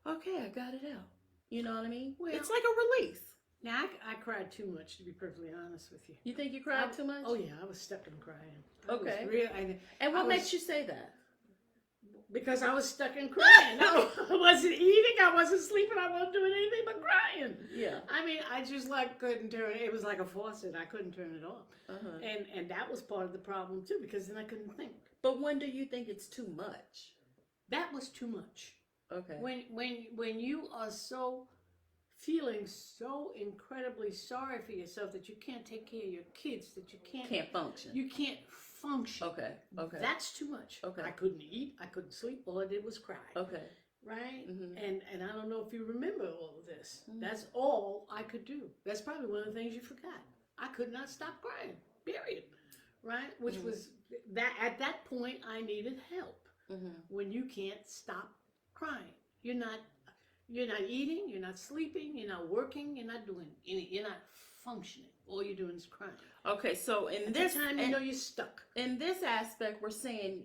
okay, I got it out. You know what I mean? Well, it's like a release. Now, I cried too much, to be perfectly honest with you. You think you cried too much? Oh, yeah, I was stuck in crying. Okay. And what makes you say that? Because I was stuck in crying. I wasn't eating, I wasn't sleeping, I wasn't doing anything but crying. Yeah. I mean, I just couldn't turn it. It was like a faucet. I couldn't turn it off. Uh-huh. And that was part of the problem too, because then I couldn't think. But when do you think it's too much? That was too much. Okay. When you are feeling so incredibly sorry for yourself that you can't take care of your kids, that you can't function. You can't function. Okay. That's too much. Okay. I couldn't eat. I couldn't sleep. All I did was cry. Okay. Right? Mm-hmm. And I don't know if you remember all of this. Mm-hmm. That's all I could do. That's probably one of the things you forgot. I could not stop crying. Period. Right? Which was that at that point I needed help. When you can't stop crying. You're not eating, you're not sleeping, you're not working, you're not doing anything, you're not functioning. All you're doing is crying. Okay, so in At this time, you know you're stuck. In this aspect, we're saying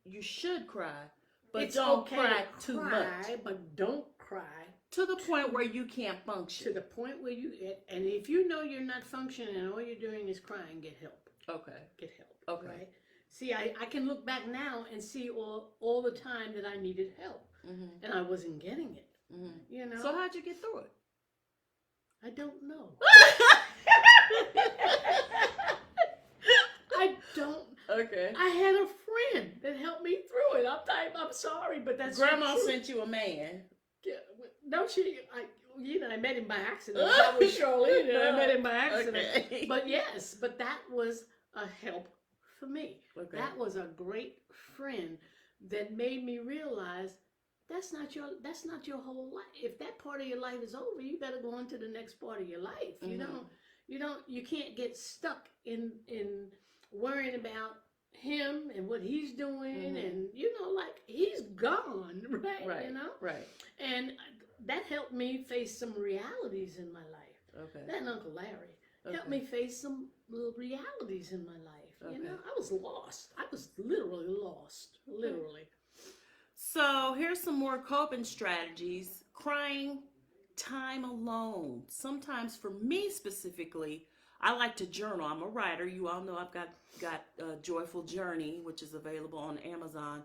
you should cry, but it's don't okay cry to too cry, much. But don't cry to the point where you can't function. To the point where and if you know you're not functioning and all you're doing is crying, get help. Okay. Get help. Okay. Right? See, I can look back now and see all the time that I needed help, and I wasn't getting it. You know. So how'd you get through it? I don't know. I don't. Okay. I had a friend that helped me through it. I'm sorry, but that's Grandma sent you a man. Yeah, no, I met him by accident. I was Charlene, and I met him by accident. Okay. But yes, that was a help for me. Okay. That was a great friend that made me realize that's not your whole life. If that part of your life is over, you better go on to the next part of your life. You can't get stuck in worrying about him and what he's doing, and like he's gone, right? Right. Right. And that helped me face some realities in my life. Okay. That and Uncle Larry helped me face some little realities in my life. Okay. I was lost. I was literally lost. Literally. So here's some more coping strategies. Crying time alone. Sometimes for me specifically, I like to journal. I'm a writer. You all know I've got a Joyful Journey, which is available on Amazon.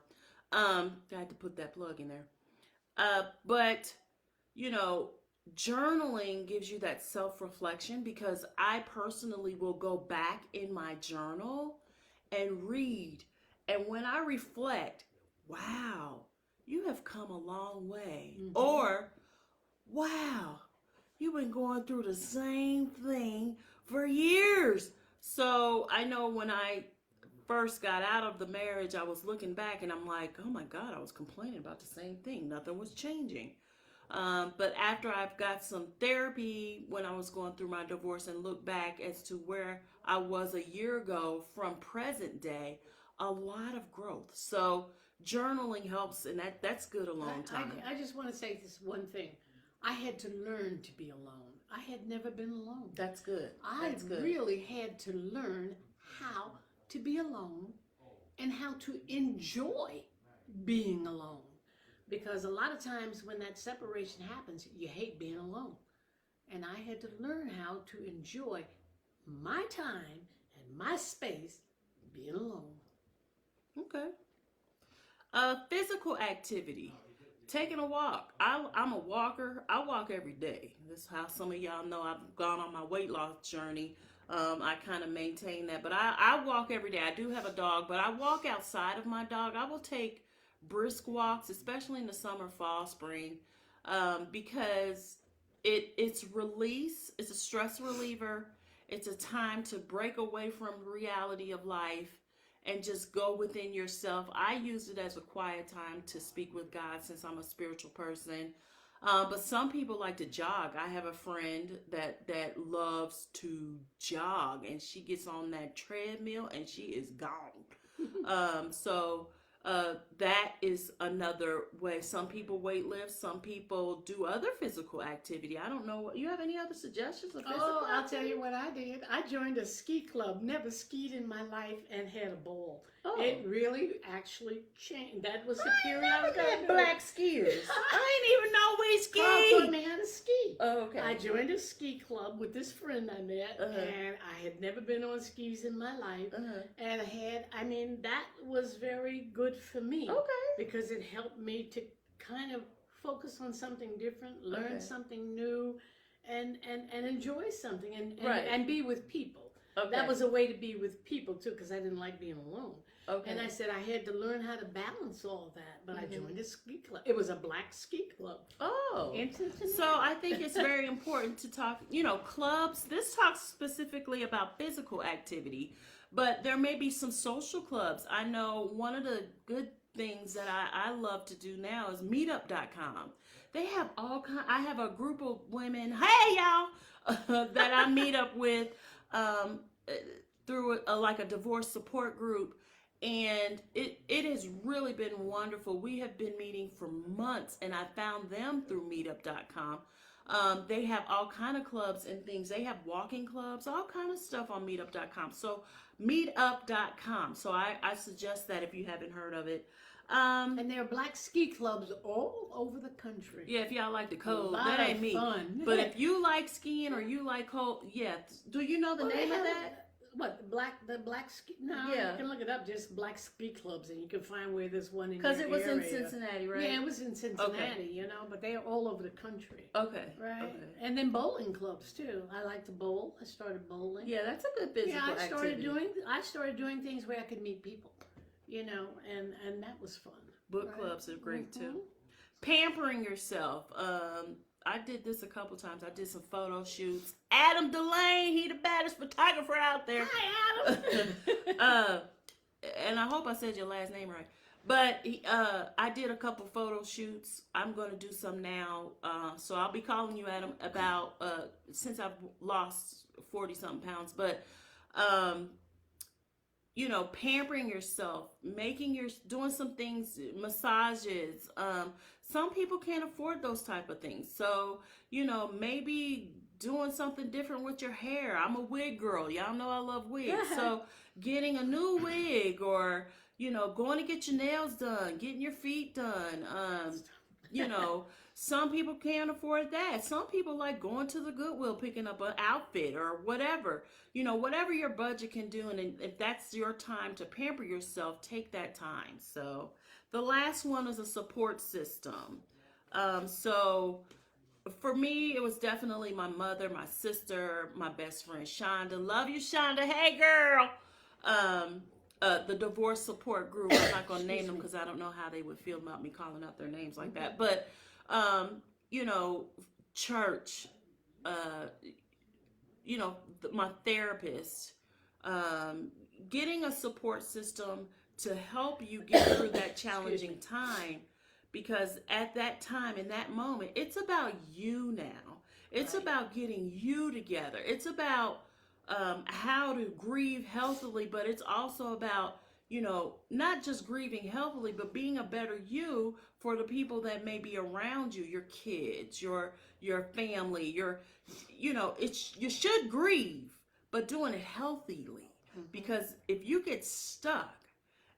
I had to put that plug in there. But journaling gives you that self-reflection, because I personally will go back in my journal and read. And when I reflect, wow, you have come a long way. Or, wow, you've been going through the same thing for years. So I know when I first got out of the marriage, I was looking back and I'm like, oh my God, I was complaining about the same thing. Nothing was changing. But after I've got some therapy when I was going through my divorce and look back as to where I was a year ago from present day, a lot of growth. So journaling helps, and that's good a long time. I just want to say this one thing. I had to learn to be alone. I had never been alone. That's good. I really had to learn how to be alone and how to enjoy being alone. Because a lot of times when that separation happens, you hate being alone. And I had to learn how to enjoy my time and my space being alone. Okay. Physical activity. Taking a walk. I'm a walker. I walk every day. This is how some of y'all know I've gone on my weight loss journey. I kind of maintain that. But I walk every day. I do have a dog, but I walk outside of my dog. I will take brisk walks, especially in the summer, fall, spring, because it's release. It's a stress reliever. It's a time to break away from the reality of life and just go within yourself. I use it as a quiet time to speak with God, since I'm a spiritual person. But some people like to jog. I have a friend that loves to jog, and she gets on that treadmill and she is gone. So that is another way. Some people weight lift. Some people do other physical activity. I don't know. You have any other suggestions of physical Oh, I'll tell activity? you what I did. I joined a ski club. Never skied in my life and had a ball. Oh. It really actually changed. That was the I period ain't I was never going met black skiers. I ain't even know we Carl taught ski. me how to ski. Oh, okay. I joined a ski club with this friend I met, Uh-huh. and I had never been on skis in my life. Uh-huh. And that was very good for me. Okay. Because it helped me to kind of focus on something different, learn Okay. something new, and enjoy something, Right. and be with people. Okay. That was a way to be with people too, because I didn't like being alone. Okay. And I said I had to learn how to balance all that. But I Mhm. joined a ski club. It was a black ski club. Oh. In Cincinnati. So I think it's very important to talk, clubs. This talks specifically about physical activity, but there may be some social clubs. I know one of the good things that I love to do now is meetup.com. They have I have a group of women, hey y'all, that I meet up with through like a divorce support group. And it has really been wonderful. We have been meeting for months, and I found them through meetup.com. They have all kind of clubs and things. They have walking clubs, all kind of stuff on meetup.com. So meetup.com. So I suggest that if you haven't heard of it. And there are black ski clubs all over the country. Yeah, if y'all like the A cold, lot that ain't of me. fun. But if you like skiing or you like cold, yeah. Do you know the Well, they name of have- that? What, the black ski? No, Yeah. you can look it up, just black ski clubs, and you can find where there's one in your Because it was in area. Cincinnati, right? Yeah, it was in Cincinnati, but they are all over the country. Okay. Right? Okay. And then bowling clubs, too. I like to bowl. I started bowling. Yeah, that's a good physical Yeah, activity. I started doing things where I could meet people, and that was fun. Book Right. clubs are great too. Mhm. Pampering yourself. I did this a couple times. I did some photo shoots. Adam Delane, he the baddest photographer out there. Hi, Adam. And I hope I said your last name right. But I did a couple photo shoots. I'm going to do some now. So I'll be calling you, Adam, about since I've lost 40 something pounds. But pampering yourself, doing some things, massages. Some people can't afford those type of things. So, maybe doing something different with your hair. I'm a wig girl. Y'all know I love wigs. So getting a new wig, or, going to get your nails done, getting your feet done. Some people can't afford that. Some people like going to the Goodwill, picking up an outfit or whatever. Whatever your budget can do. And if that's your time to pamper yourself, take that time. So the last one is a support system. So for me, it was definitely my mother, my sister, my best friend, Shonda. Love you, Shonda. Hey, girl. The divorce support group. I'm not going to name them because I don't know how they would feel about me calling out their names like that. But, church, my therapist, getting a support system to help you get through that challenging time. Because at that time, in that moment, it's about you now. It's about getting you together. It's about how to grieve healthily, but it's also about, not just grieving healthily, but being a better you for the people that may be around you, your kids, your family, you should grieve, but doing it healthily. Mm-hmm. Because if you get stuck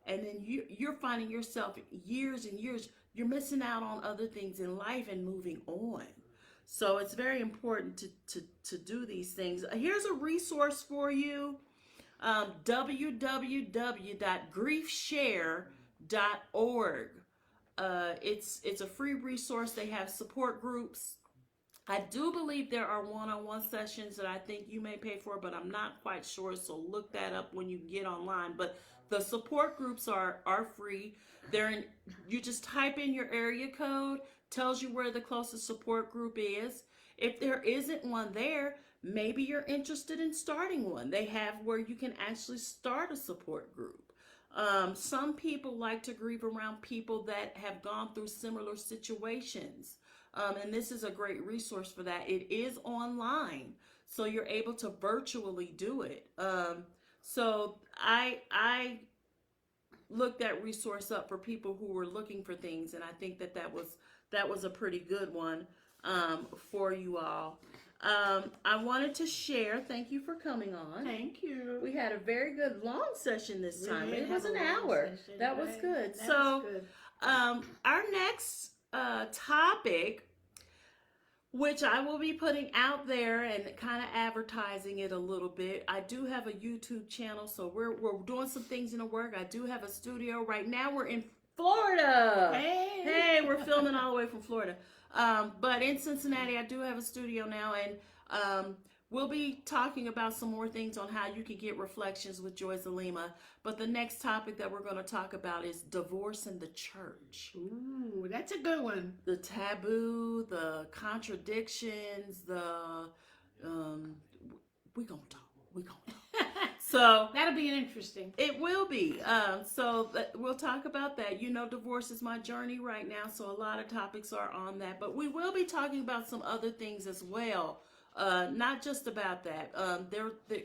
and then you're finding yourself years and years, you're missing out on other things in life and moving on. So it's very important to do these things. Here's a resource for you. www.griefshare.org. It's a free resource. They have support groups. I do believe there are one-on-one sessions that I think you may pay for, but I'm not quite sure. So look that up when you get online. But the support groups are free. You just type in your area code, tells you where the closest support group is. If there isn't one there, maybe you're interested in starting one. They have where you can actually start a support group. Some people like to grieve around people that have gone through similar situations. And this is a great resource for that. It is online, so you're able to virtually do it. So I looked that resource up for people who were looking for things, and I think that was a pretty good one for you all. I wanted to share. Thank you for coming on. Thank you. We had a very good long session this time. We It was had an a long hour. session, That was right? good. That So, was good. our next topic, which I will be putting out there and kind of advertising it a little bit. I do have a YouTube channel, so we're doing some things in the work. I do have a studio. Right now we're in Florida. Hey, we're filming all the way from Florida. But in Cincinnati, I do have a studio now, and we'll be talking about some more things on how you can get reflections with Joi-Zulema. But the next topic that we're going to talk about is divorce in the church. Ooh, that's a good one. The taboo, the contradictions, we gonna talk. So That'll be interesting. it will be. We'll talk about that. You know, divorce is my journey right now, so a lot of topics are on that. But we will be talking about some other things as well. Not just about that.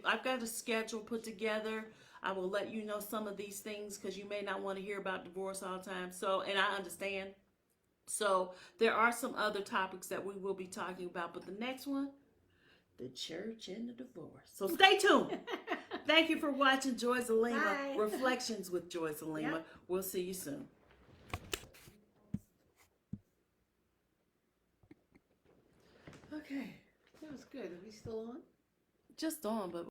I've got a schedule put together. I will let you know some of these things because you may not want to hear about divorce all the time. So, and I understand. So there are some other topics that we will be talking about. But the next one, the church and the divorce. So stay tuned. Thank you for watching Joi-Zulema Bye. Reflections with Joi-Zulema. Yep. We'll see you soon. Okay. That was good. Are we still on? Just on, but